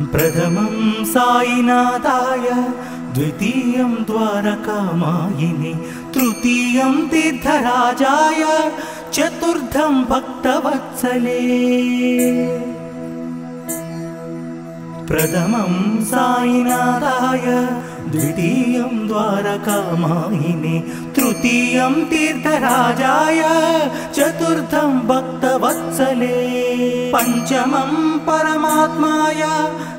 प्रथमं साईनाथाय, द्वितीयं द्वारकामायिने, तृतीयं तीर्थराजाय, चतुर्थं भक्तवत्सले। प्रथमं साईनाथाय, द्वितीयं द्वारकामायिने, तृतीयं तीर्थराजाय, चतुर्थं भक्तवत्सले। पंचमं परमात्माय,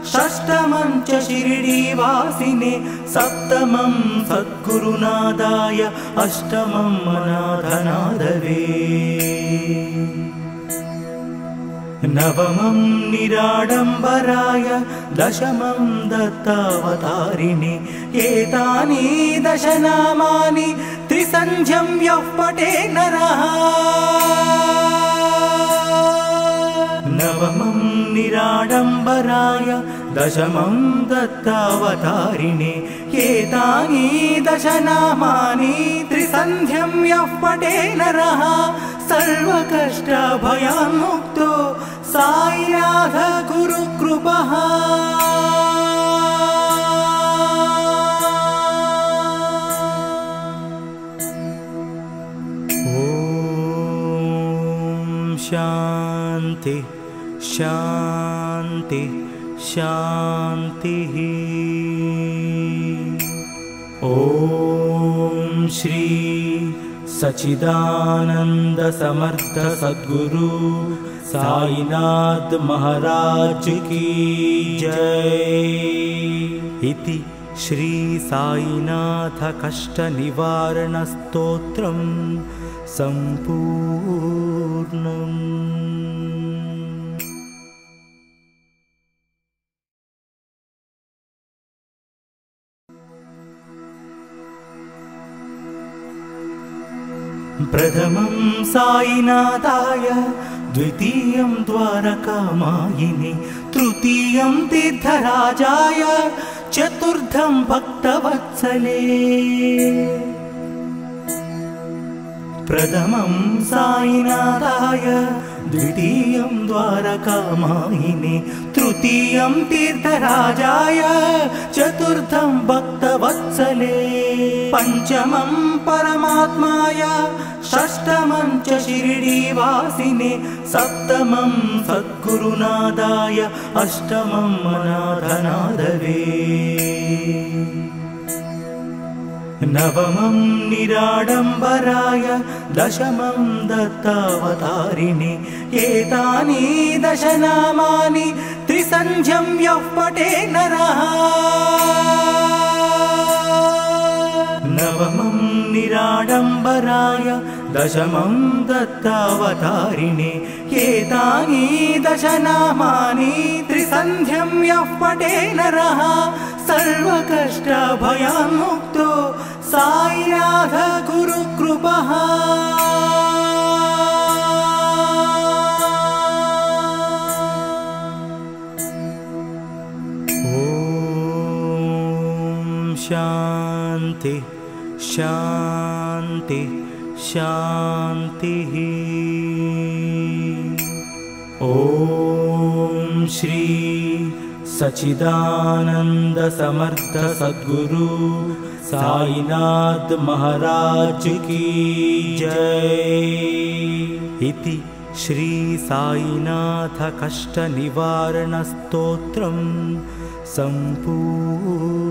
षष्ठमं च शिरडीवासिने, सप्तमं सद्गुरुनादाय, अष्टमं अनाथनाथवे। नवमं निराडम्बराय, दशमं दत्तावतारिणे, एतानि दशनामानि त्रिसन्ध्यं यः पठे नरः। नवमं निराडम्बराय, दशमं दत्तावतारिणे, एतानि दशनामानि त्रिसन्ध्यं यः पठे नरः, सर्वकष्टभयान्मुक्तो साईनाथ गुरुकृपः। ॐ शान्ति शान्ति शान्तिः। ॐ श्री सच्चिदानंद समर्थ सद्गुरु साईनाथ महाराज की जय। इति श्री साईनाथ कष्ट निवारण स्तोत्रं संपूर्णम्। प्रथमं साईनाथाय, द्वितीयं द्वारकामायिने, तृतीयं तीर्थराजाय, चतुर्थं भक्तवत्सले। प्रथमं साईनाथाय, द्वितीयं द्वारकामायिने, तृतीयं तीर्थराजाय, चतुर्थं भक्तवत्सले। पंचमं परमात्माय, षष्ठमं च शिरडीवासिने, सप्तमं सद्गुरुनादाय, अष्टमं अनाथनाथवे। नवमं निराडम्बराय, दशमं दत्तावतारिणे, एतानि दशनामानि त्रिसन्ध्यं यः पठे नरः। नवमं निराडम्बराय, दशमं दत्तावतारिणे, एतानि दशनामानि त्रिसन्ध्यं यः पठे नरः, सर्वकष्टभयान्मुक्तो साईनाथ गुरुकृपः। ॐ शान्ति शान्ति शान्तिः। ॐ श्री सच्चिदानंद समर्थ सद्गुरु साईनाथ महाराज की जय। इति श्री साईनाथ कष्ट निवारण स्तोत्रं संपूर्णम्।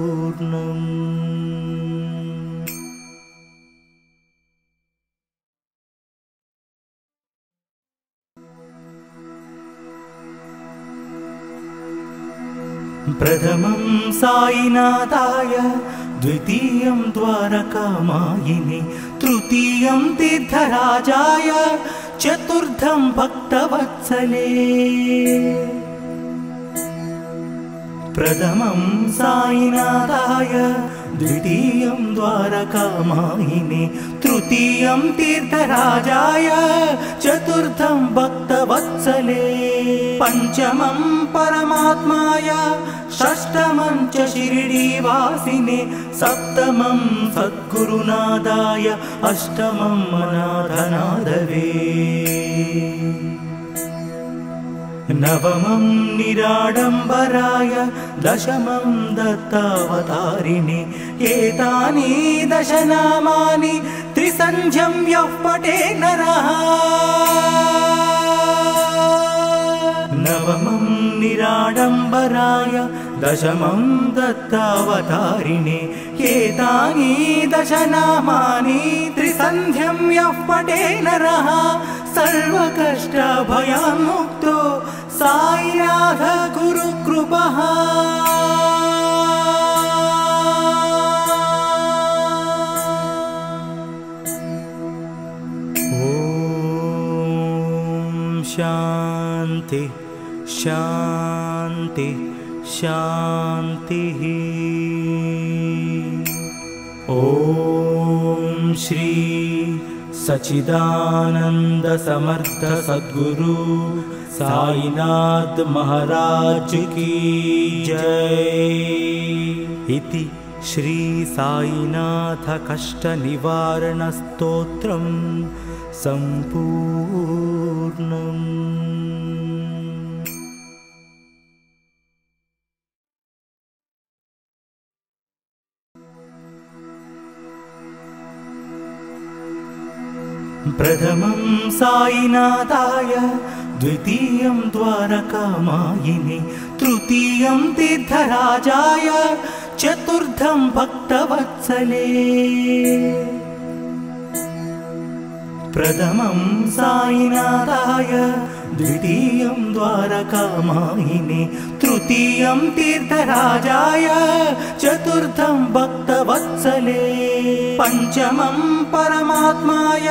प्रथमं साईनाथाय, द्वितीयं द्वारकामायिने, तृतीयं तीर्थराजाय, चतुर्थं भक्तवत्सले। प्रथमं साईनाथाय, द्वितीयं द्वारकामायिने, तृतीयं तीर्थराजाय, चतुर्थं भक्तवत्सले। पंचमं परमात्माय, षष्ठमं च शिरडीवासिने, सप्तमं सद्गुरुनादाय, अष्टमं अनाथनाथवे। नवमं निराडम्बराय दशमं दत्तावतारिणे एतानि दशनामानि त्रिसन्ध्यं यः पठे नरः नवमं निराडम्बराय दशमं दत्तावतारिणे एतानि दशनामानि त्रिसन्ध्यं यः पठे नरः सर्वकष्टभयान्मुक्तो साईनाथ गुरुकृपः ॐ शान्ति शान्ति शान्तिः ॐ श्री सच्चिदानंद समर्थ सद्गुरु साईनाथ महाराज की जय। इति श्री साईनाथ कष्ट निवारण स्तोत्रम संपूर्णम्। प्रथमं साईनाथाय द्वितीयं द्वारकामायिने तृतीयं तीर्थराजाय चतुर्थं भक्तवत्सले। प्रथमं साईनाथाय द्वितीयं द्वारकामायिने तृतीयं तीर्थराजाय चतुर्थं भक्तवत्सले। पंचमं परमात्माय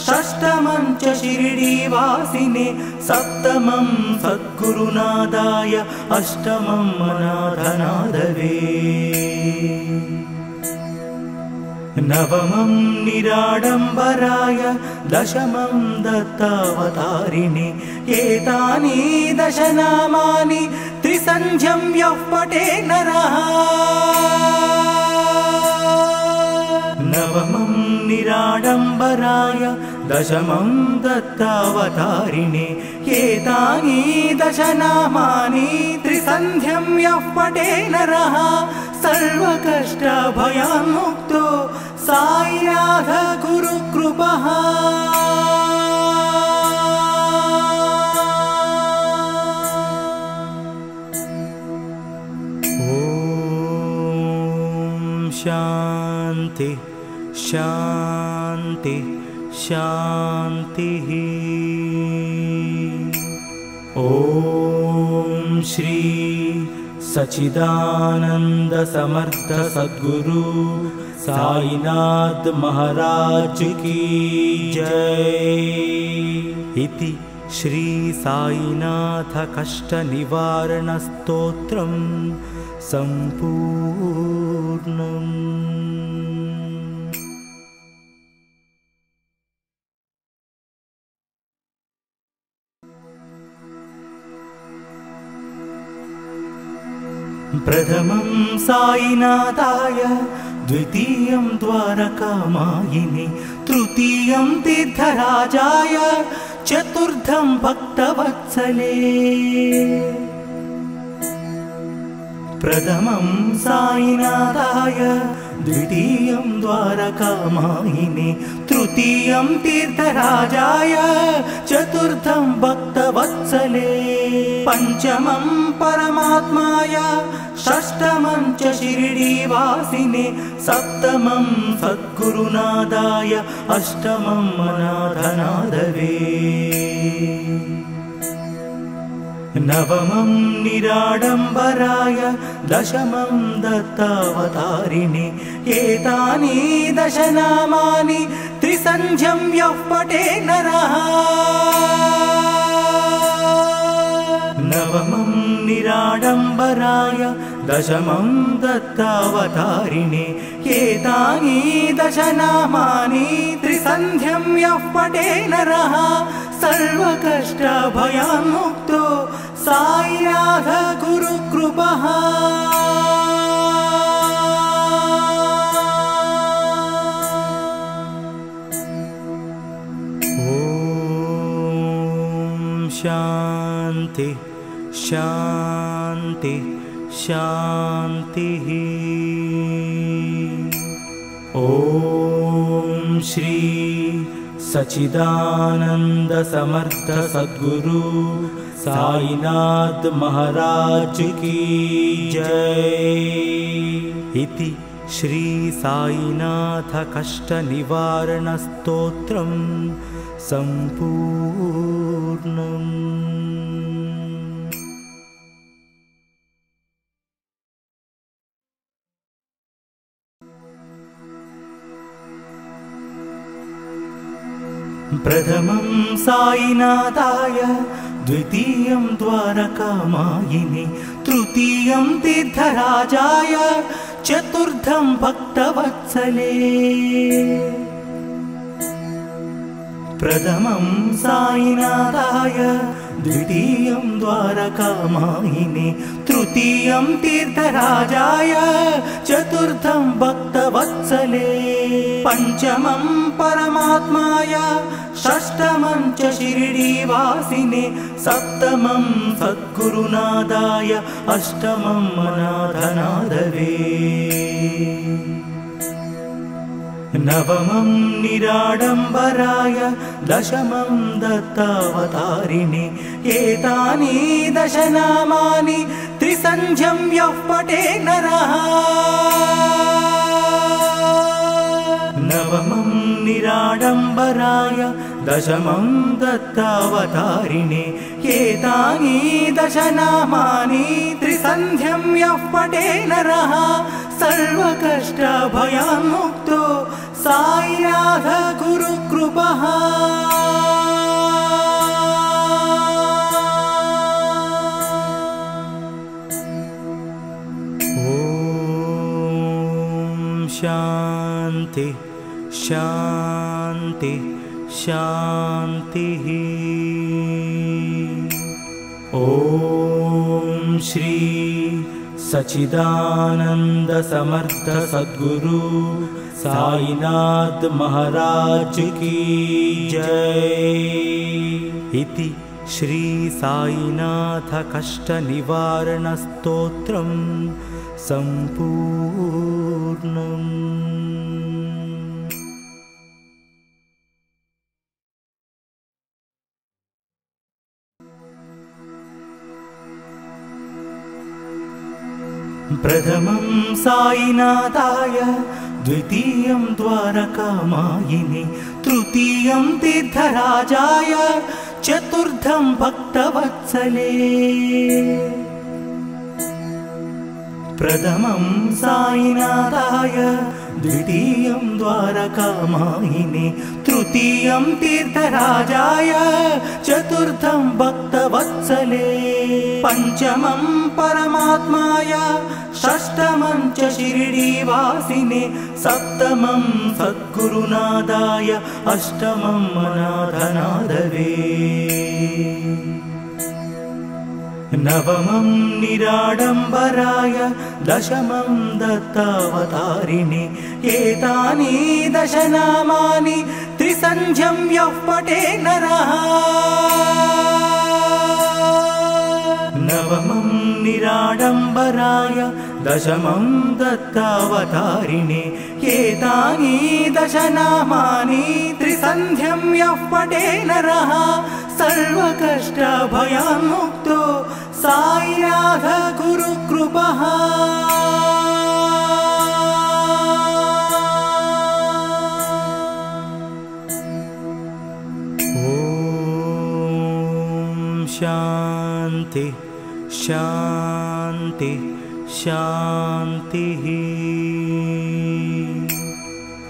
षष्ठमं च शिरडीवासिने सप्तमं सद्गुरुनादाय अष्टमं अनाथनाथवे। नवमं निराडम्बराय दशमं दत्तावतारिणे एतानि दशनामानि त्रिसन्ध्यं यः पठे नरः नवमं निराडम्बराय दशमं दत्तावतारिणे एतानि दशनामानि त्रिसन्ध्यं यः पठे नरः सर्वकष्टभयान्मुक्तो साईनाथ गुरुकृपः। ॐ शान्ति शान्ति शान्तिः। ॐ श्री सच्चिदानंद समर्थ सद्गुरु साईनाथ महाराज की जय। इति श्री साईनाथ कष्ट निवारण स्तोत्रम संपूर्णम्। प्रथमं साईनाथाय द्वितीयं द्वारकामायिने तृतीयं तीर्थराजाय चतुर्थं भक्तवत्सले। प्रथमं साईनाथाय द्वितीयं द्वारकामायिने तृतीयं तीर्थराजाय चतुर्थं भक्तवत्सले। पंचमं परमात्माय षष्ठमं च शिरडीवासिने सप्तमं सद्गुरुनादाय अष्टमं अनाथनाथवे। नवमं निराडम्बराय दशमं दत्तावतारिणे एतानि दशनामानि त्रिसन्ध्यं यः पठे नरः नवमं निराडम्बराय दशमं दत्तावतारिणे एतानि दशनामानि त्रिसन्ध्यं यः पठे नरः सर्वकष्टभयान्मुक्तो साईनाथ गुरुकृपः। ॐ शान्ति शान्ति शान्तिः। ॐ श्री सच्चिदानंद समर्थ सद्गुरु साईनाथ महाराज की जय। इति श्री साईनाथ कष्ट निवारण स्तोत्रम संपूर्णम्। प्रथमं साईनाथाय, द्वितीयं द्वारकामायिने, तृतीयं तीर्थराजाय, चतुर्थं भक्तवत्सले। प्रथमं साईनाथाय, द्वितीयं द्वारकामायिने, तृतीयं तीर्थराजाय, चतुर्थं भक्तवत्सले। पंचमं परमात्माय, षष्ठमं च शिरडीवासिने, सप्तमं सद्गुरुनाथाय, अष्टमं अनाथनाथवे। नवमं निराडम्बराय, दशमं दत्तावतारिणे। एतानि दश नामानि त्रिसन्ध्यं यः पठे नरः। नवमं निराडम्बराय, दशमं दत्तावतारिणे। एतानि दश नामानि त्रिसन्ध्यं यः पठे नरः, सर्वकष्टभयान्मुक्तो साईनाथ गुरुकृपः। ॐ शान्ति शान्ति शान्तिः। ॐ श्री सच्चिदानंद समर्थ सद्गुरु साईनाथ महाराज की जय। इति श्री साईनाथ कष्ट निवारण स्तोत्रम संपूर्णम्। प्रथमं साईनाथाय, द्वितीयं द्वारकामायिने, तृतीयं तीर्थराजाय, चतुर्थं भक्तवत्सले। प्रथमं साईनाथाय, द्वितीयं द्वारकामायिने, तृतीयं तीर्थराजाय, चतुर्थं भक्तवत्सले। पंचमं परमात्माय, षष्ठमं च शिरडीवासिने, सप्तमं सद्गुरुनाथाय, अष्टमं अनाथनाथवे। नवमं निराडम्बराय, दशमं दत्तावतारिणे। एतानि दश नामानि त्रिसन्ध्यं यः पठे नरः। नवमं निराडम्बराय, दशमं दत्तावतारिणे। एतानि दश नामानि त्रिसन्ध्यं यः पठे नरः, सर्वकष्टभयान्मुक्तो साईनाथ गुरुकृपः। ॐ शान्ति शान्ति शान्तिः।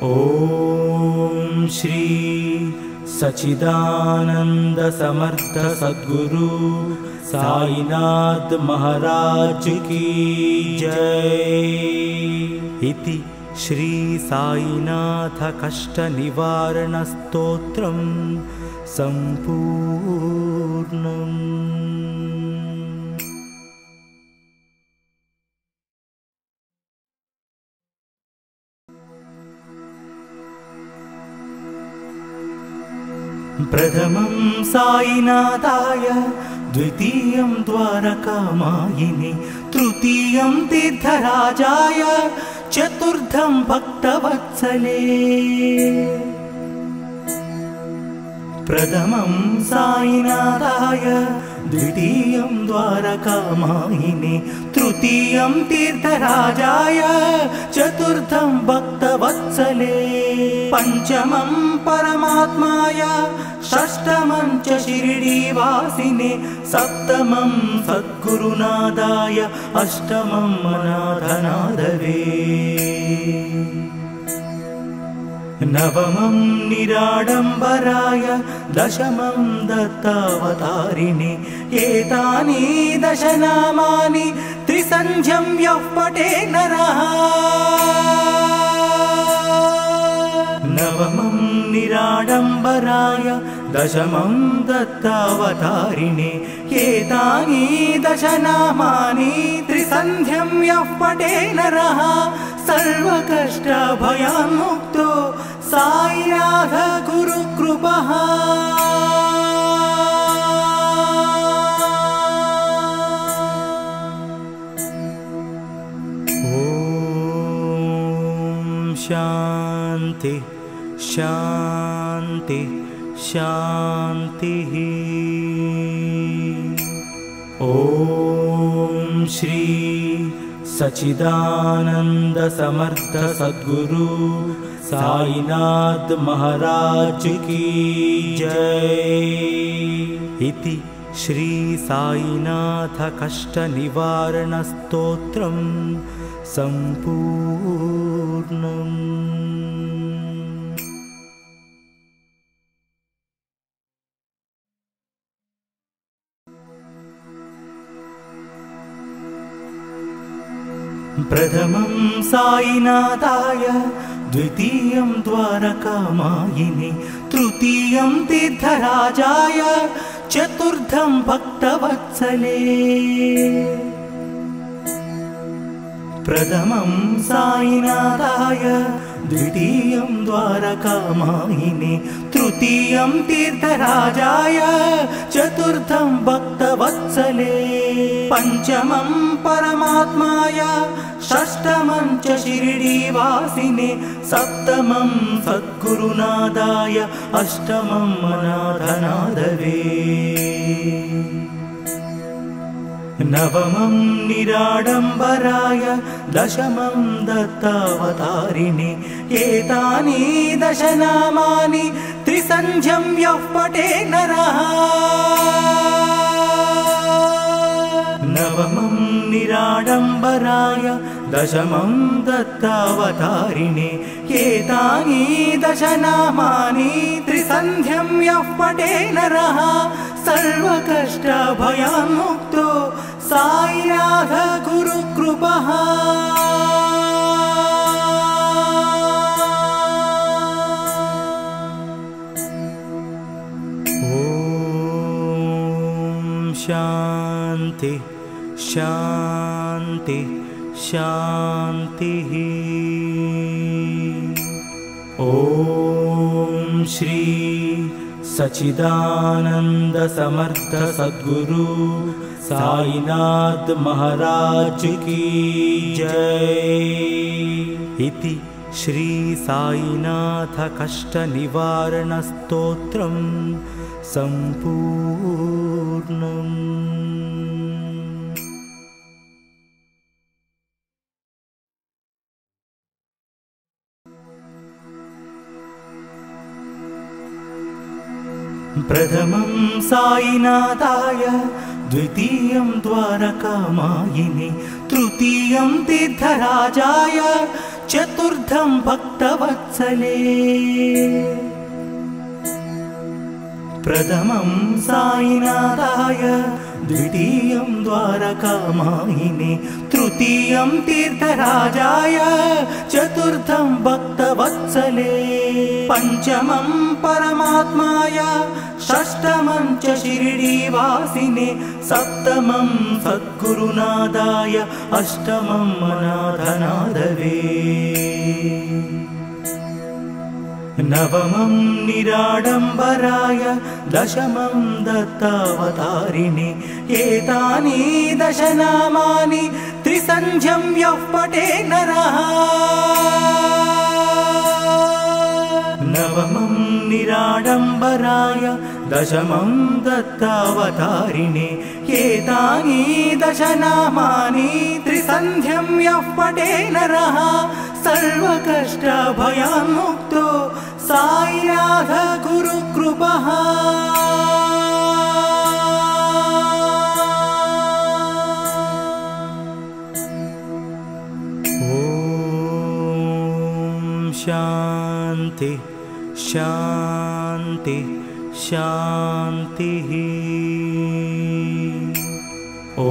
ॐ श्री सच्चिदानंद समर्थ सद्गुरु साईनाथ महाराज की जय। इति श्री साईनाथ कष्ट निवारण स्तोत्रम संपूर्णम्। प्रथमं साईनाथाय, द्वितीयं द्वारकामायिनि तृतीयं तीर्थराजाय चतुर्थं भक्तवत्सले प्रथमं साईनाथाय द्वितीयं द्वारकामायिनि तृतीयं तीर्थराजाय चतुर्थं भक्तवत्सले पंचमं परमात्माय षष्ठमं च शिरडीवासिने सप्तमं सद्गुरुनादाय अष्टमं अनाथनाथवे नवमं निराडम्बराय दशमं दत्तावतारिणे एतानि दशनामानि त्रिसन्ध्यं यः पठे नरः नवमं निराडम्बराय दशमं दत्तावतारिणे एतानि दशनामानि त्रिसन्ध्यं यः पठे नरः सर्वकष्टभयान्मुक्तो साईनाथ गुरुकृपः ॐ शान्ति शान्ति शान्तिः ॐ श्री सच्चिदानंद समर्थ सद्गुरु साईनाथ महाराज की जय। इति श्री साईनाथ कष्ट निवारण स्तोत्रं संपूर्णम्। प्रथमं साईनाथाय द्वितीयं द्वारकामायिनि तृतीयं तीर्थराजाय चतुर्थं भक्तवत्सले प्रथमं साईनाथाय द्वितीयं द्वारकामायिनि तृतीयं तीर्थराजाय चतुर्थं भक्तवत्सले पंचमं परमात्माय षष्ठमं च शिरडीवासिने सप्तमं सद्गुरुनादाय अष्टमं अनाथनाथवे नवमं निराडम्बराय दशमं दत्तावतारिणे एतानि दशनामानि त्रिसन्ध्यं यः पठे नरः नवमं निराडम्बराय दशमं दत्तावतारिणे एतानि दशनामानि त्रिसन्ध्यं यः पठे नरः सर्वकष्टभयान्मुक्तो साईनाथ गुरुकृपः ॐ शान्ति शान्ति शान्तिः ॐ श्री सच्चिदानंद समर्थ सद्गुरु साईनाथ महाराज की जय। इति श्री साईनाथ कष्ट निवारण स्तोत्रं संपूर्णम्। प्रथमं साईनाथाय द्वितीयं द्वारकामायिनि तृतीयं तीर्थराजाय चतुर्थं भक्तवत्सले प्रथमं साईनाथाय द्वितीयं द्वारकामायिनि तृतीयं तीर्थराजाय चतुर्थं भक्तवत्सले पंचमं परमात्माय षष्ठमं च शिरडीवासिने सप्तमं सद्गुरुनादाय अष्टमं अनाथनाथवे नवमं निराडम्बराय दशमं दत्तावतारिणे एतानि दशनामानि त्रिसन्ध्यं यः पठे नरः नवमं निराडम्बराय दशमं दत्तावतारिणे एतानि दशनामानि त्रिसन्ध्यं यः पठे नरः सर्वकष्टभयान्मुक्तो साईनाथ गुरुकृपः ॐ शान्ति शान्ति शान्तिः ॐ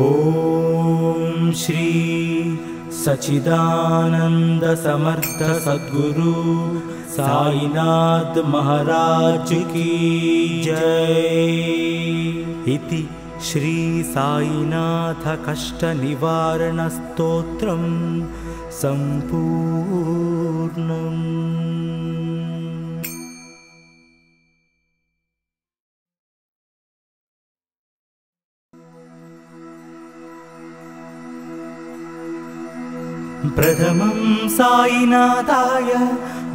श्री सच्चिदानंद समर्थ सद्गुरु साईनाथ महाराज की जय। इति श्री साईनाथ कष्ट निवारण स्तोत्रम संपूर्णम्। प्रथमं साईनाथाय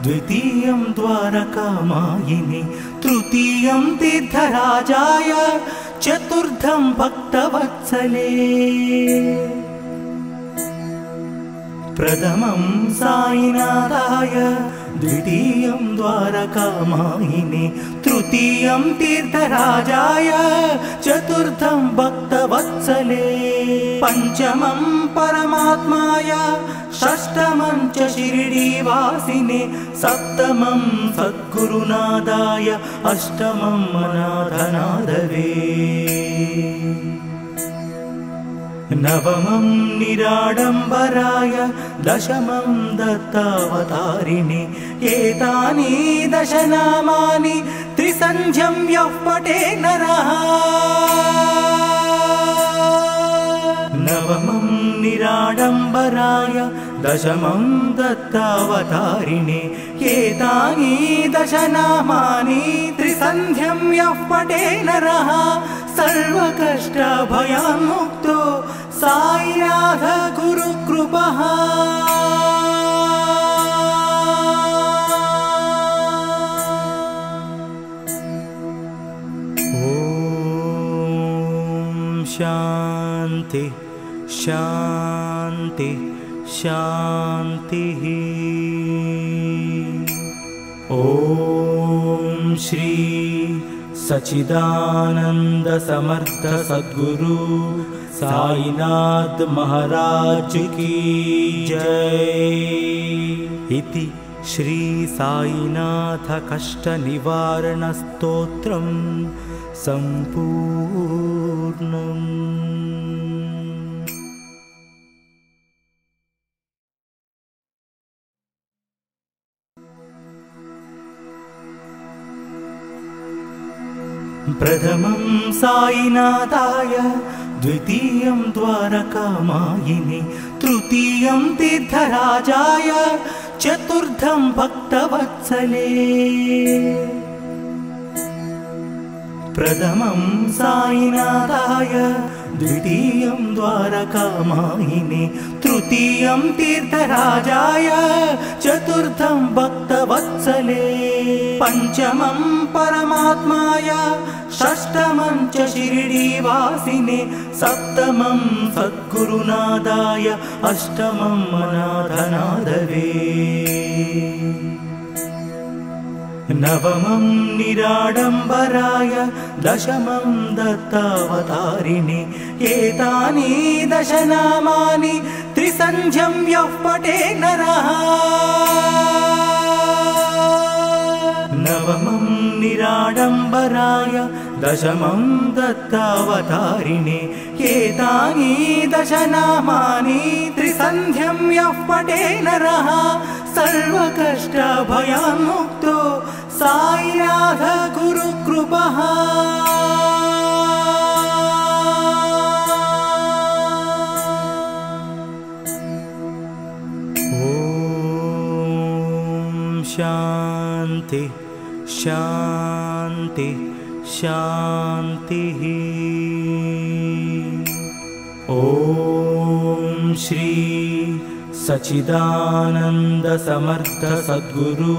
द्वितीयं द्वारकामायिने तृतीयं तीर्थराजाय चतुर्थं भक्तवत्सले। प्रथमं साईनाथाय द्वितीयं द्वारकामायिने तृतीयं तीर्थराजाय चतुर्थं भक्तवत्सले। पंचमं परमात्माय षष्ठमं च शिरडीवासिने सप्तमं सद्गुरुनादाय अष्टमं अनाथनाथवे। नवमं निराडम्बराय दशमं दत्तावतारिणे एतानि दशनामानि त्रिसन्ध्यं यः पठे नरः नवमं निराडम्बराय दशमं दत्तावतारिणे एतानि दशनामानि त्रिसन्ध्यं यः पठे नरः सर्वकष्टभयान्मुक्तो साईनाथ गुरुकृपः। ॐ शान्ति शान्ति शान्तिः। ॐ श्री सच्चिदानंद समर्थ सद्गुरु साईनाथ महाराज की जय। इति श्री साईनाथ कष्ट निवारण स्तोत्रम संपूर्णम्। प्रथमं साईनाथाय द्वितीयं द्वारकामायिने तृतीयं तीर्थराजाय चतुर्थं भक्तवत्सले। प्रथमं साईनाथाय द्वितीयं द्वारकामायिने तृतीयं तीर्थराजाय चतुर्थं भक्तवत्सले। पंचमं परमात्माय षष्ठमं च शिरडीवासिने सप्तमं सद्गुरुनादाय अष्टमं अनाथनाथवे। नवमं निराडम्बराय दशमं दत्तावतारिणे एतानि दशनामानि त्रिसन्ध्यं यः पठे नरः नवमं निराडम्बराय दशमं दत्तावतारिणे एतानि दशनामानि त्रिसन्ध्यं यः पठे नरः सर्वकष्टभयान्मुक्तो साईनाथ गुरुकृपः। ॐ शान्ति शान्ति शान्ति शान्तिः। ॐ श्री सच्चिदानंद समर्थ सद्गुरु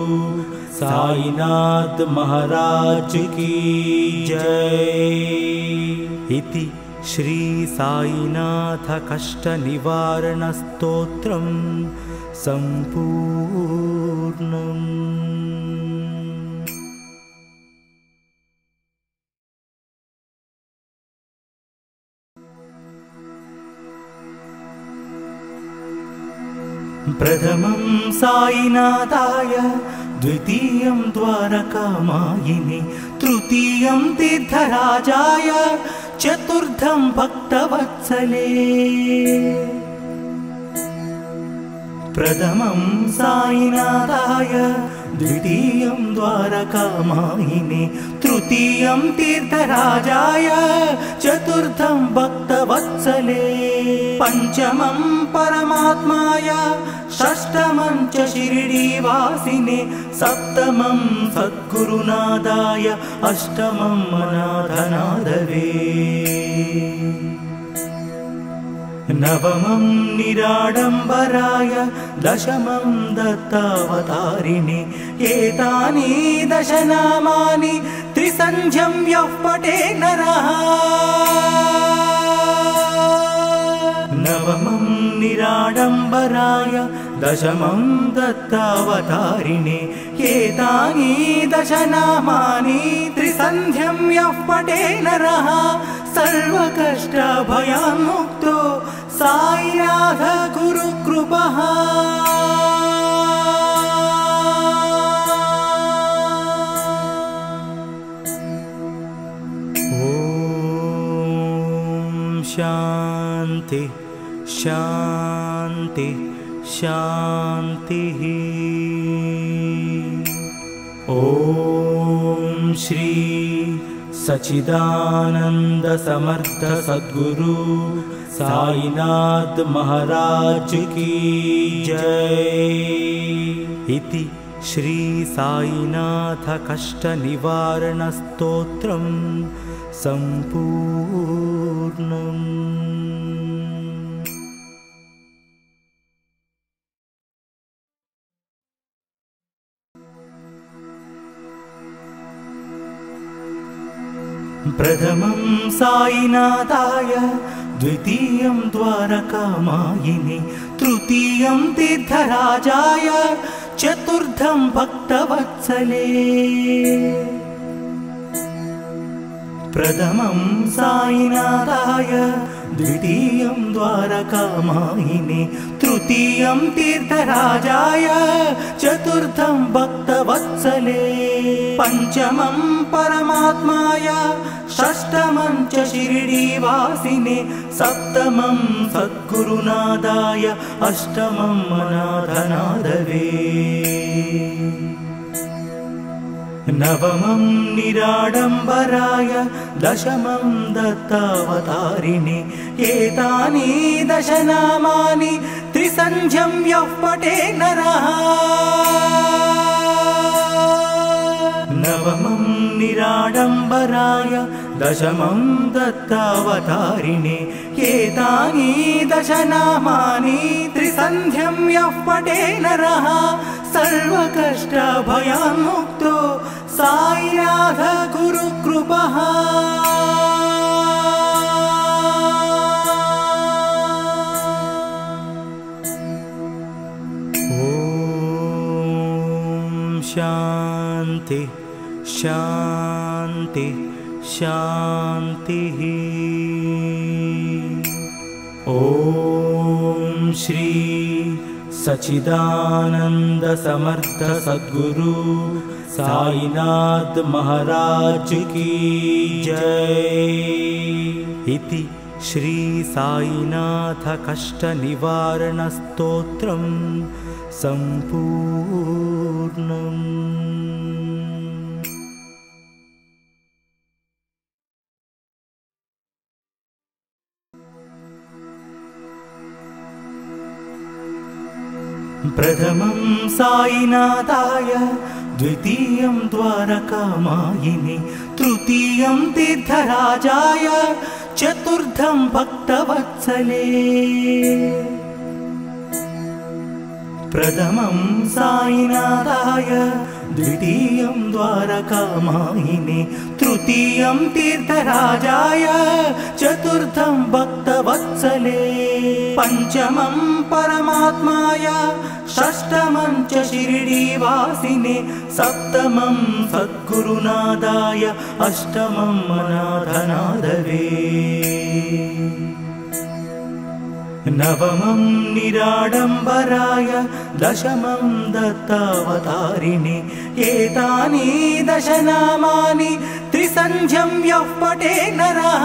साईनाथ महाराज की जय। इति श्री साईनाथ कष्ट निवारण स्तोत्रम् सम्पूर्णम्। प्रथमं साईनाथाय, द्वितीयं द्वारकामायिने, तृतीयं तीर्थराजाय, चतुर्थं भक्तवत्सले। प्रथमं साईनाथाय, द्वितीयं द्वारकामायिने, तृतीयं तीर्थराजाय, चतुर्थं भक्तवत्सले। पंचमं परमात्माय, षष्ठमं च शिरडीवासिने, सप्तमं सद्गुरुनाथाय, अष्टमं अनाथनाथवे। नवमं निराडम्बराय, दशमं दत्तावतारिणे। एतानि दश नामानि त्रिसन्ध्यं यः पठे नरः। नवमं निराडम्बराय, दशमं दत्तावतारिणे। एतानि दश नामानि त्रिसन्ध्यं यः पठे नरः, सर्वकष्टभयान्मुक्तो साईनाथ गुरुकृपः। ॐ शान्ति शान्ति शान्तिः। ॐ श्री सच्चिदानंद समर्थ सद्गुरु साईनाथ महाराज की जय। इति श्री साईनाथ कष्ट निवारण स्तोत्रम् सम्पूर्णम्। प्रथमं साईनाथाय, द्वितीयं द्वारकामायिने, तृतीयं तीर्थराजाय, चतुर्थं भक्तवत्सले। प्रथमं साईनाथाय, द्वितीयं द्वारकामायिने, तृतीयं तीर्थराजाय, चतुर्थं भक्तवत्सले। पंचमं परमात्माय, षष्ठमं च शिरडीवासिने, सप्तमं सद्गुरुनाथाय, अष्टमं अनाथनाथवे। नवमं निराडम्बराय, दशमं दत्तावतारिणे। एतानि दश नामानि त्रिसन्ध्यं यः पठे नरः। नवमं निराडम्बराय, दशमं दत्तावतारिणे। एतानि दश नामानि त्रिसन्ध्यं यः पठे नरः, सर्वकष्टभयान्मुक्तो साईनाथ गुरुकृपः। ॐ शान्ति शान्ति शान्तिः। ॐ श्री सच्चिदानंद समर्थ सद्गुरु साईनाथ महाराज की जय। इति श्री साईनाथ कष्ट निवारण स्तोत्रम् सम्पूर्णम्। प्रथमं साईनाथाय, द्वितीयं द्वारकामायिने तृतीयं तीर्थराजाय चतुर्थं भक्तवत्सले प्रथमं साईनाथाय द्वितीयं द्वारकामायिने तृतीयं तीर्थराजाय चतुर्थं भक्तवत्सले पंचमं परमात्माय षष्ठमं च शिरडीवासिने सप्तमं सद्गुरुनादाय अष्टमं अनाथनाथवे नवमं निराडम्बराय दशमं दत्तावतारिणे एतानि दशनामानि त्रिसन्ध्यं यः पठे नरः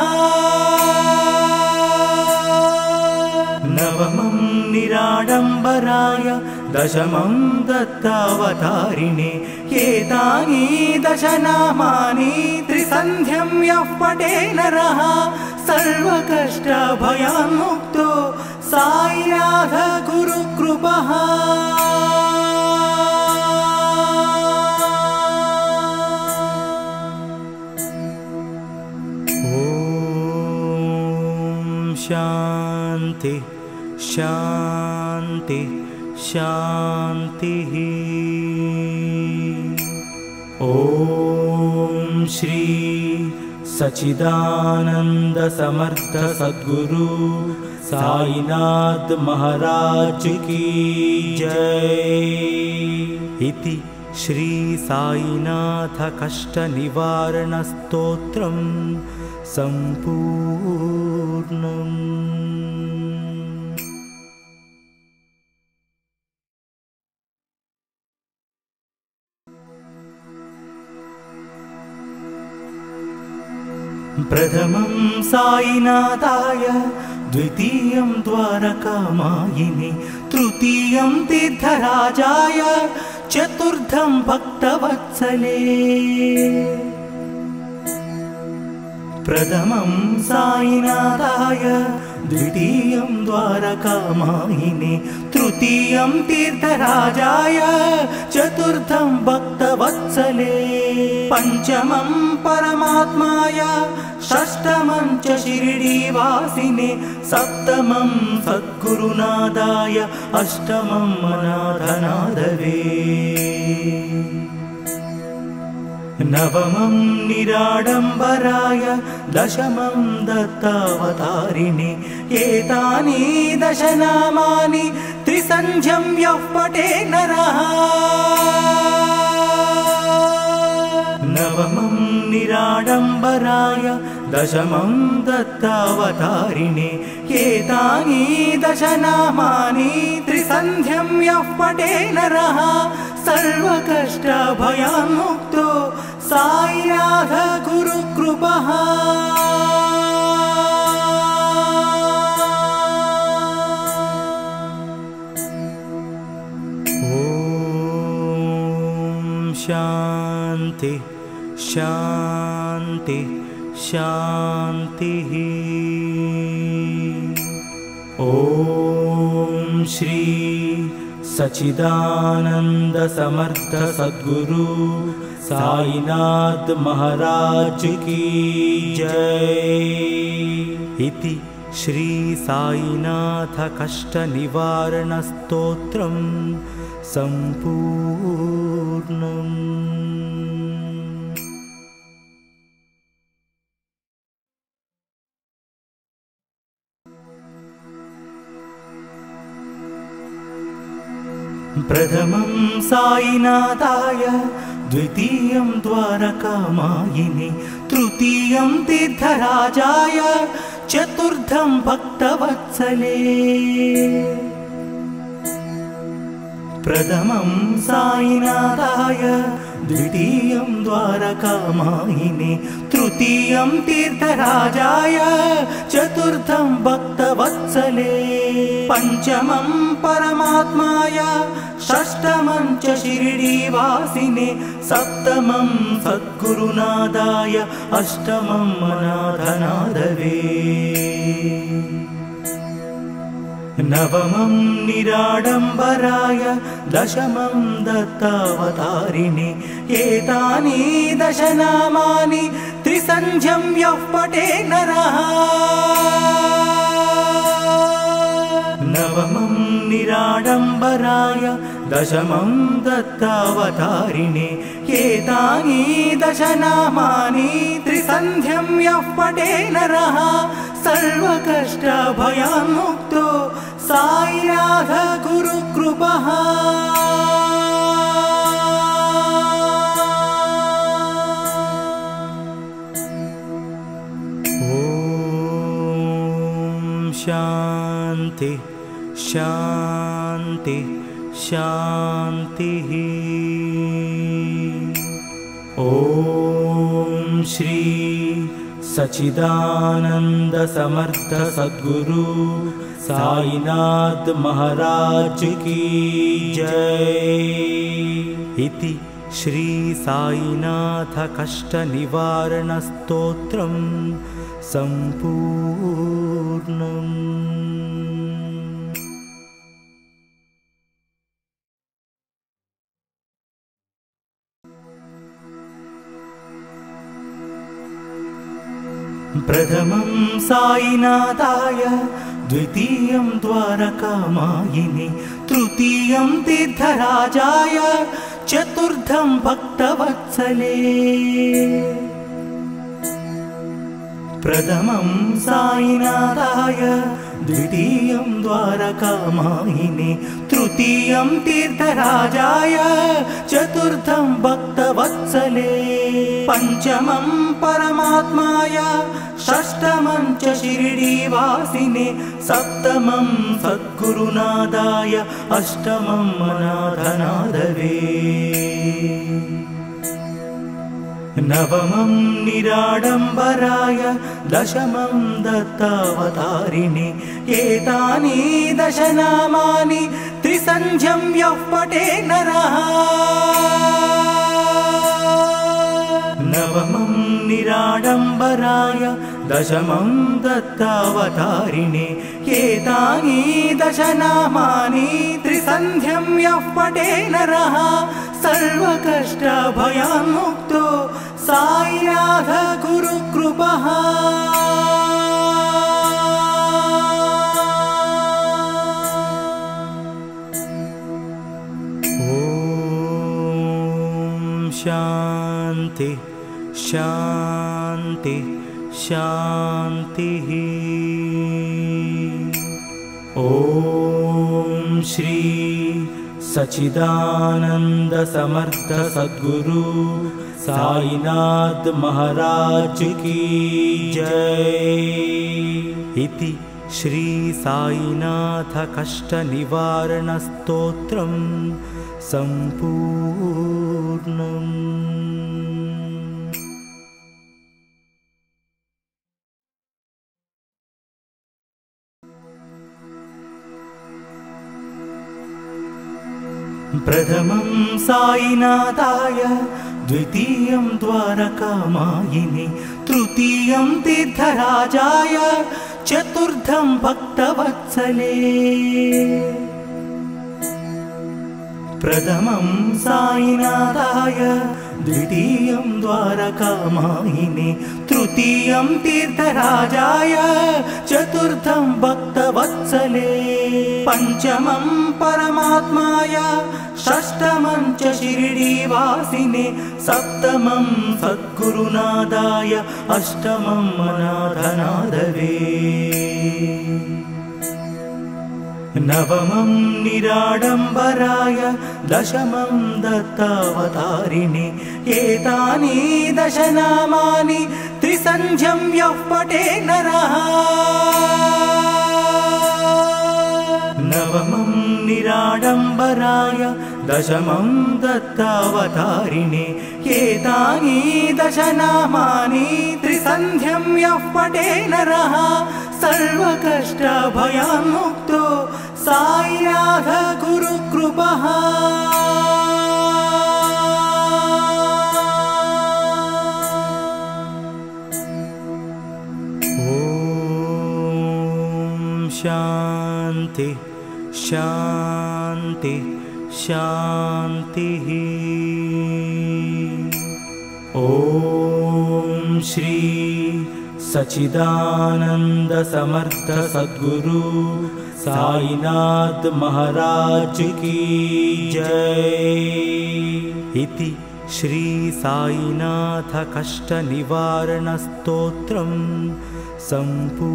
नवमं निराडम्बराय दशमं दत्तावतारिणे एतानि दशनामानि त्रिसन्ध्यं यः पठे नरः सर्वकष्टभयान्मुक्तो साईनाथ गुरुकृपः ॐ शान्ति शान्ति शान्तिः ॐ श्री सच्चिदानंद समर्थ सद्गुरु साईनाथ महाराज की जय। इति श्री साईनाथ कष्ट निवारण स्तोत्रं संपूर्णम्। प्रथमं साईनाथाय द्वितीयं द्वारकामायिने तृतीयं तीर्थराजाय चतुर्थं भक्तवत्सले प्रथमं साईनाथाय द्वितीयं द्वारकामायिने तृतीयं तीर्थराजाय चतुर्थं भक्तवत्सले पंचमं परमात्माय षष्ठमं च शिरडीवासिने सप्तमं सद्गुरुनादाय अष्टमं अनाथनाथवे नवमं निराडम्बराय दशमं दत्तावतारिणे एतानि दशनामानि त्रिसन्ध्यं यः पठे नरः नवमं निराडम्बराय दशमं दत्तावतारिणे एतानि दशनामानि त्रिसन्ध्यं यः पठे नरः सर्वकष्टभयान्मुक्तो साईनाथ गुरुकृपः ॐ शान्ति शान्ति शान्तिः ॐ श्री सच्चिदानंद समर्थ सद्गुरु साईनाथ महाराज की जय। इति श्री साईनाथ कष्ट निवारण स्तोत्रं संपूर्णम्। प्रथमं साईनाथाय द्वितीयं द्वारकामायिने तृतीयं तीर्थराजाय चतुर्थं भक्तवत्सले प्रथमं साईनाथाय द्वितीयं द्वारकामायिने तृतीयं तीर्थराजाय चतुर्थं भक्तवत्सले पंचमं परमात्माय षष्ठमं च शिरडीवासिने सप्तमं सद्गुरुनादाय अष्टमं अनाथनाथवे नवमं निराडम्बराय दशमं दत्तावतारिणे एतानि दशनामानि त्रिसन्ध्यं यः पठे नरः नवमं निराडम्बराय दशमं दत्तावतारिणे एतानि दशनामानि त्रिसन्ध्यं यः पठे नरः सर्वकष्टभयान्मुक्तो साईनाथ गुरुकृपः ॐ शान्ति शान्ति शान्तिः ॐ श्री सच्चिदानंद समर्थ सद्गुरु साईनाथ महाराज की जय। इति श्री साईनाथ कष्ट निवारण स्तोत्रम संपूर्णम्। प्रथमं साईनाथाय द्वितीयं द्वारकामायिने तृतीयं तीर्थराजाय चतुर्थं भक्तवत्सले। प्रथमं साईनाथाय द्वितीयं द्वारकामायिने तृतीयं तीर्थराजाय चतुर्थं भक्तवत्सले। पंचमं परमात्माय षष्ठमं च शिरडीवासिने सप्तमं सद्गुरुनादाय अष्टमं अनाथनाथवे। नवमं निराडम्बराय दशमं दत्तावतारिणे एतानि दशनामानि त्रिसन्ध्यं यः पठे नरः नवमं निराडम्बराय दशमं दत्तावतारिणे एतानि दशनामानि त्रिसन्ध्यं यः पठे नरः सर्वकष्टभयान्मुक्तो साईनाथ गुरुकृपः। ॐ शान्ति शान्ति शान्तिः। ॐ श्री सच्चिदानंद समर्थ सद्गुरु साईनाथ महाराज की जय। इति श्री साईनाथ कष्ट निवारण स्तोत्रम संपूर्णम्। प्रथमं साईनाथाय द्वितीयं द्वारकामायिने तृतीयं तीर्थराजाय चतुर्थं भक्तवत्सले। प्रथमं साईनाथाय द्वितीयं द्वारकामायिने तृतीयं तीर्थराजाय चतुर्थं भक्तवत्सले। पंचमं परमात्माय षष्ठमं च शिरडीवासिने सप्तमं सद्गुरुनादाय अष्टमं अनाथनाथवे। नवमं निराडम्बराय दशमं दत्तावतारिणे एतानि दशनामानि त्रिसन्ध्यं यः पठे नरः नवमं निराडम्बराय दशमं दत्तावतारिणे एतानि दशनामानि त्रिसन्ध्यं यः पठे नरः सर्वकष्टभयान्मुक्तो साईनाथ गुरुकृपः। ॐ शान्ति शान्ति शान्ति शान्तिः। ॐ श्री सच्चिदानंद समर्थ सद्गुरु साईनाथ महाराज की जय। इति श्री साईनाथ कष्ट निवारण स्तोत्रम् सम्पूर्णम्।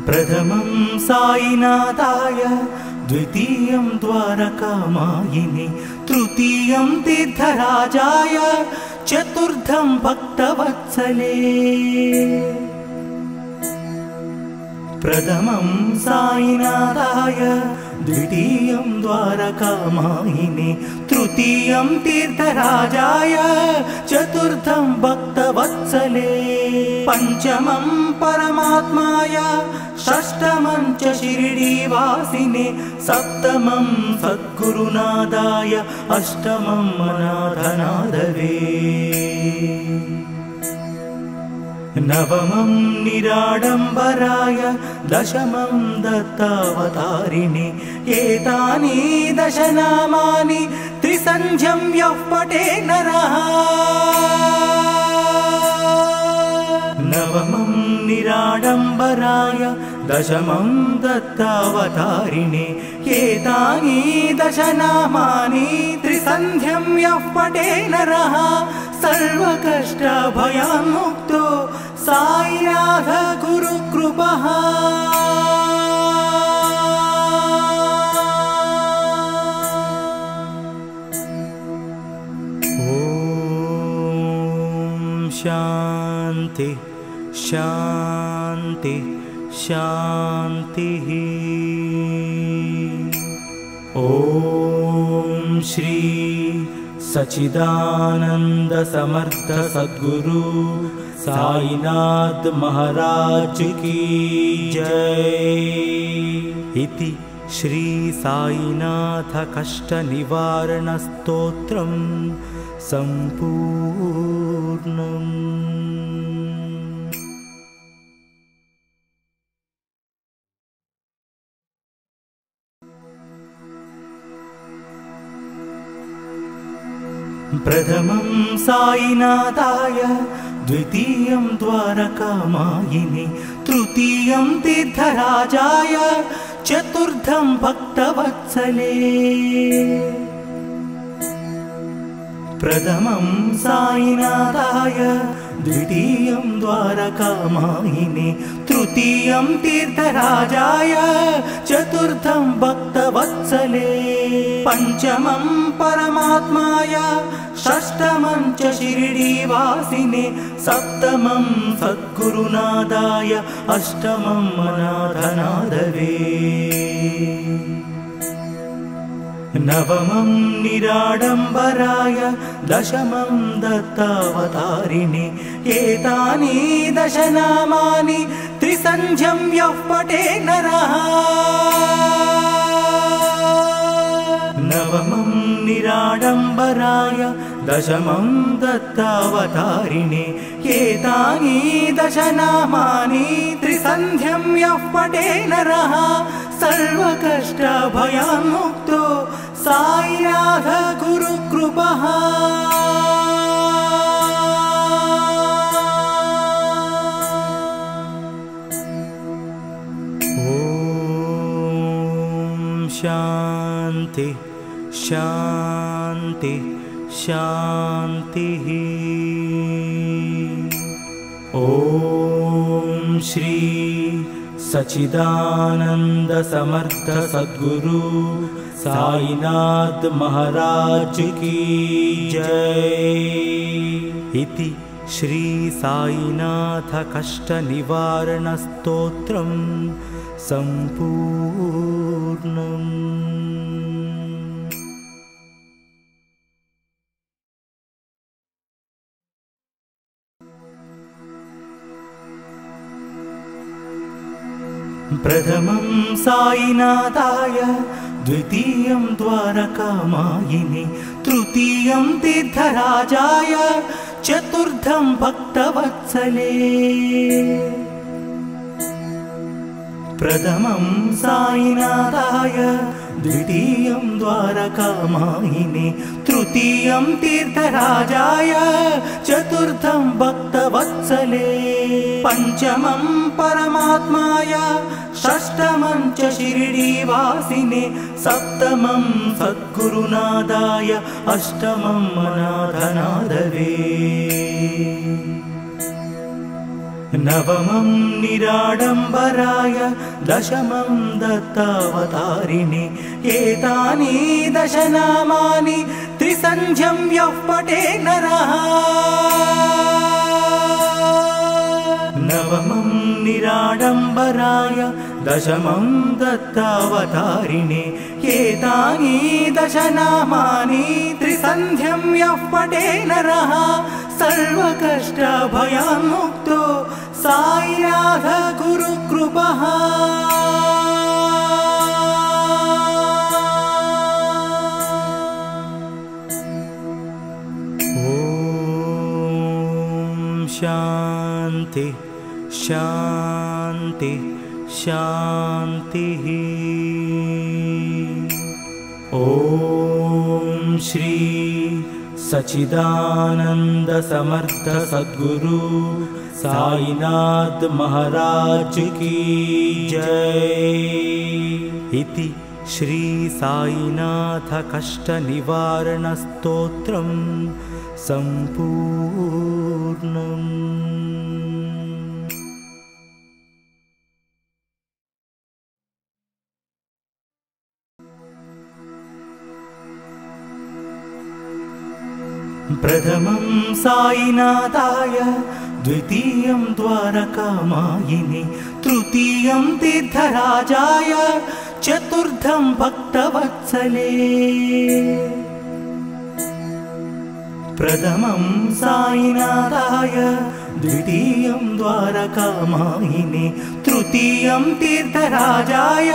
प्रथमं साईनाथाय, द्वितीयं द्वारकामायिने, तृतीयं तीर्थराजाय, चतुर्थं भक्तवत्सले। प्रथमं साईनाथाय, द्वितीयं द्वारकामायिने, तृतीयं तीर्थराजाय, चतुर्थं भक्तवत्सले। पंचमं परमात्माय, षष्ठमं च शिरडीवासिने, सप्तमं सद्गुरुनाथाय, अष्टमं अनाथनाथवे। नवमं निराडम्बराय, दशमं दत्तावतारिणे। एतानि दश नामानि त्रिसन्ध्यं यः पठे नरः। नवमं निराडम्बराय, दशमं दत्तावतारिणे। एतानि दश नामानि त्रिसन्ध्यं यः पठे नरः, सर्वकष्टभयान्मुक्तो साईनाथ गुरुकृपः। ॐ शान्ति शान्ति शान्तिः। ॐ श्री सच्चिदानंद समर्थ सद्गुरु साईनाथ महाराज की जय। इति श्री साईनाथ कष्ट निवारण स्तोत्रम् सम्पूर्णम्। प्रथमं साईनाथाय, द्वितीयं द्वारकामायिने, तृतीयं तीर्थराजाय, चतुर्थं भक्तवत्सले। प्रथमं साईनाथाय, द्वितीयं द्वारकामायिने, तृतीयं तीर्थराजाय, चतुर्थं भक्तवत्सले। पंचमं परमात्माय, षष्ठमं च शिरडीवासिने, सप्तमं सद्गुरुनाथाय, अष्टमं अनाथनाथवे। नवमं निराडम्बराय, दशमं दत्तावतारिणे। एतानि दश नामानि त्रिसन्ध्यं यः पठे नरः। नवमं निराडम्बराय, दशमं दत्तावतारिणे। एतानि दश नामानि त्रिसन्ध्यं यः पठे नरः, सर्वकष्टभयान्मुक्तो साईनाथ गुरुकृपः। ॐ शान्ति शान्ति शान्तिः। ॐ श्री सच्चिदानंद समर्थ सद्गुरु साईनाथ महाराज की जय। इति श्री साईनाथ कष्ट निवारण स्तोत्रम् सम्पूर्णम्। प्रथमं साईनाथाय, द्वितीयं द्वारकामायिने तृतीयं तीर्थराजाय चतुर्थं भक्तवत्सले प्रथमं साईनाथाय द्वितीयं द्वारकामायिने तृतीयं तीर्थराजाय चतुर्थं भक्तवत्सले पंचमं परमात्माय षष्ठमं च शिरडीवासिने सप्तमं सद्गुरुनादाय अष्टमं अनाथनाथवे नवमं निराडम्बराय दशमं दत्तावतारिणे एतानि दशनामानि त्रिसन्ध्यं यः पठे नरः नवमं निराडम्बराय दशमं दत्तावतारिणे एतानि दशनामानि त्रिसन्ध्यं यः पठे नरः सर्वकष्टभयान्मुक्तो साईनाथ गुरुकृपः ॐ शान्ति शान्ति शान्तिः ॐ श्री सच्चिदानंद समर्थ सद्गुरु साईनाथ महाराज की जय। इति श्री साईनाथ कष्ट निवारण स्तोत्रं संपूर्णम्। प्रथमं साईनाथाय द्वितीयं द्वारकामायिने तृतीयं तीर्थराजाय चतुर्थं भक्तवत्सले प्रथमं साईनाथाय द्वितीयं द्वारकामायिने तृतीयं तीर्थराजाय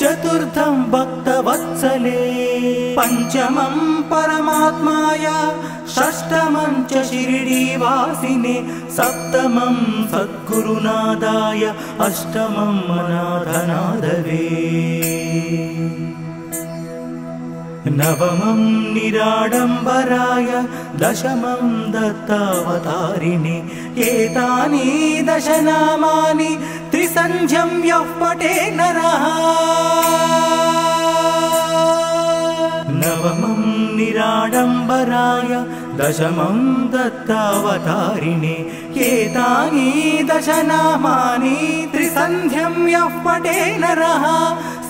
चतुर्थं भक्तवत्सले पंचमं परमात्माय षष्ठमं च शिरडीवासिने सप्तमं सद्गुरुनादाय अष्टमं अनाथनाथवे नवमं निराडम्बराय दशमं दत्तावतारिणे एतानि दशनामानि त्रिसन्ध्यं यः पठे नरः नवमं निराडम्बराय दशमं दत्तावतारिणे एतानि दशनामानि त्रिसन्ध्यं यः पठे नरः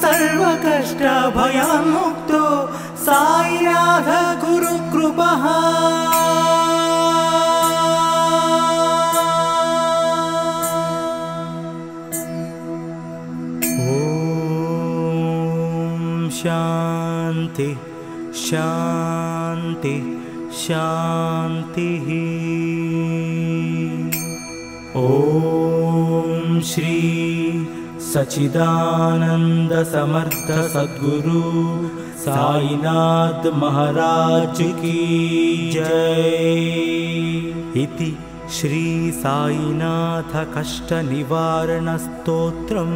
सर्वकष्टभयान्मुक्तो साईनाथ गुरुकृपः ॐ शान्ति शान्ति शान्तिः ॐ श्री सच्चिदानंद समर्थ सद्गुरु साईनाथ महाराज की जय। इति श्री साईनाथ कष्ट निवारण स्तोत्रं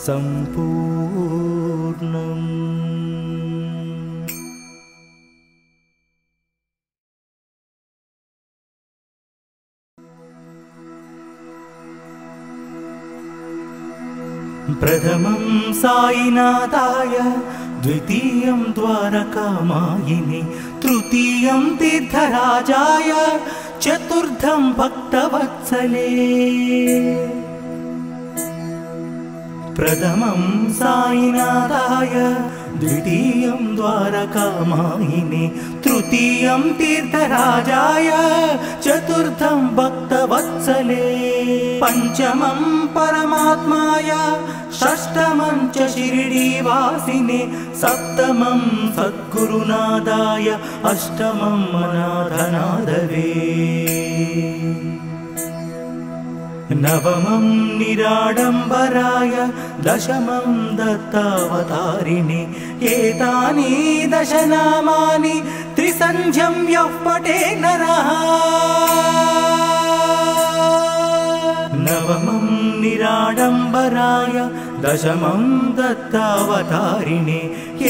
संपूर्णम्। प्रथमं साईनाथाय द्वितीयं द्वारकामायिने तृतीयं तीर्थराजाय चतुर्थं भक्तवत्सले प्रथमं साईनाथाय द्वितीयं द्वारकामायिने तृतीयं तीर्थराजाय चतुर्थं भक्तवत्सले पंचमं परमात्माय षष्ठमं च शिरडीवासिने सप्तमं सद्गुरुनादाय अष्टमं अनाथनाथवे नवमं निराडम्बराय दशमं दत्तावतारिणे एतानि दशनामानि त्रिसन्ध्यं यः पठे नरः नवमं निराडम्बराय दशमं दत्तावतारिणे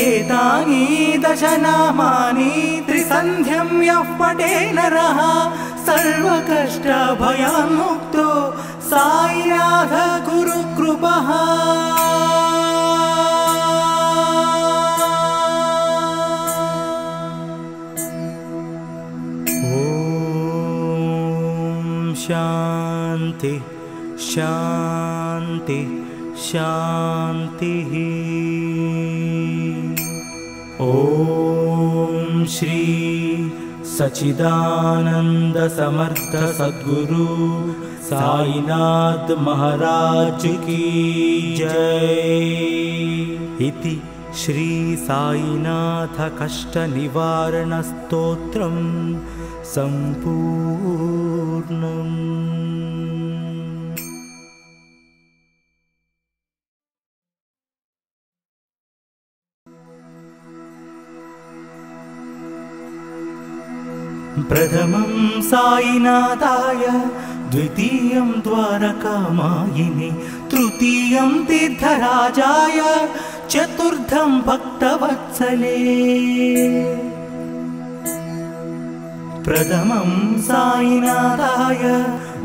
एतानि दशनामानि त्रिसन्ध्यं यः पठे नरः सर्वकष्टभयान्मुक्तो साईनाथ गुरुकृपः ॐ शान्ति शान्ति शान्तिः ॐ श्री सच्चिदानंद समर्थ सद्गुरु साईनाथ महाराज की जय। इति श्री साईनाथ कष्ट निवारण स्तोत्रम संपूर्णम्। प्रथमं साईनाथाय द्वितीयं द्वारकामायिने तृतीयं तीर्थराजाय चतुर्थं भक्तवत्सले। प्रथमं साईनाथाय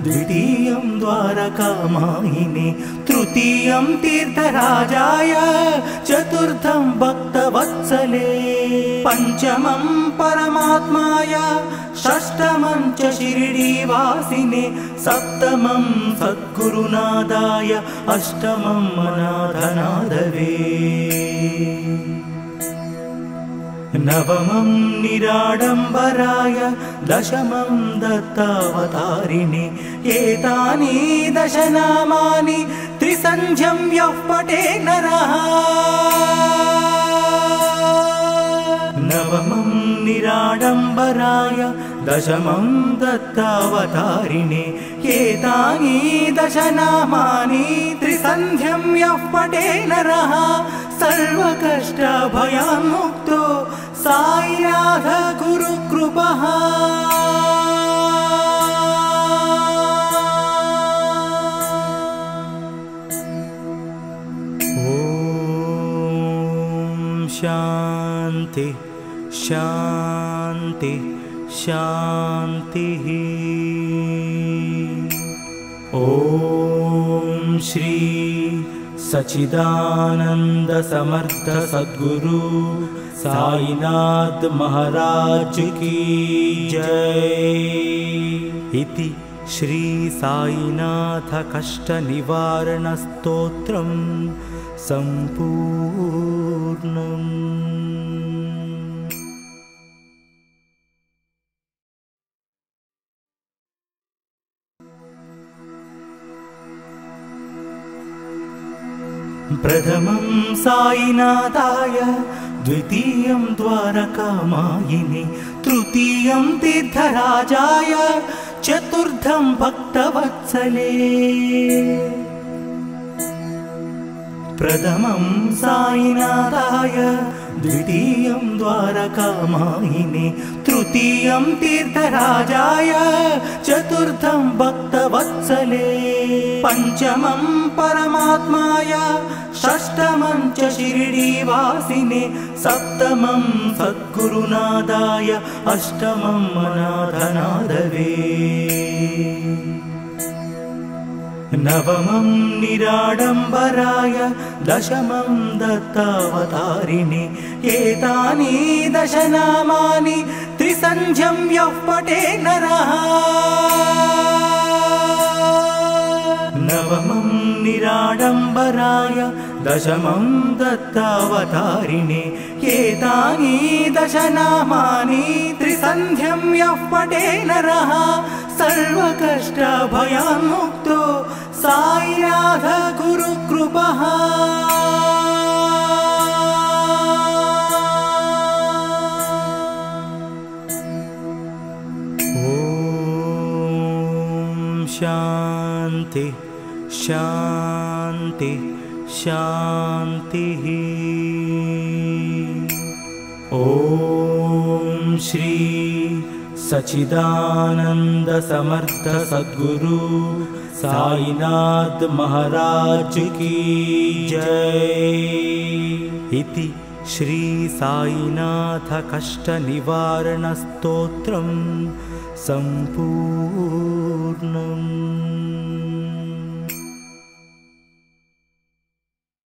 द्वितीयं द्वारकामायिने तृतीयं तीर्थराजाय चतुर्थं भक्तवत्सले। पंचमं परमात्माय षष्ठमं च शिरडीवासिने सप्तमं सद्गुरुनादाय अष्टमं अनाथनाथवे। नवमं निराडम्बराय दशमं दत्तावतारिणे एतानि दशनामानि त्रिसन्ध्यं यः पठे नरः नवमं निराडम्बराय दशमं दत्तावतारिणे एतानि दशनामानि त्रिसन्ध्यं यः पठे नरः सर्वकष्टभयान्मुक्तो साईनाथ गुरुकृपः। ॐ शान्ति शान्ति शान्तिः। ॐ श्री सच्चिदानंद समर्थ सद्गुरु साईनाथ महाराज की जय। इति श्री साईनाथ कष्ट निवारण स्तोत्रम संपूर्णम्। प्रथमं साईनाथाय द्वितीयं द्वारकामायिने तृतीयं तीर्थराजाय चतुर्थं भक्तवत्सले। प्रथमं साईनाथाय द्वितीयं द्वारकामायिने तृतीयं तीर्थराजाय चतुर्थं भक्तवत्सले। पंचमं परमात्माय षष्ठमं च शिरडीवासिने सप्तमं सद्गुरुनादाय अष्टमं अनाथनाथवे। नवमं निराडम्बराय दशमं दत्तावतारिणे एतानि दशनामानि त्रिसन्ध्यं यः पठे नरः नवमं निराडम्बराय दशमं दत्तावतारिणे एतानि दशनामानि त्रिसन्ध्यं यः पठे नरः सर्वकष्टभयान्मुक्तो साईनाथ गुरुकृपः। ॐ शान्ति शान्ति शान्तिः। ॐ श्री सच्चिदानंद समर्थ सद्गुरु साईनाथ महाराज की जय। इति श्री साईनाथ कष्ट निवारण स्तोत्रम् सम्पूर्णम्।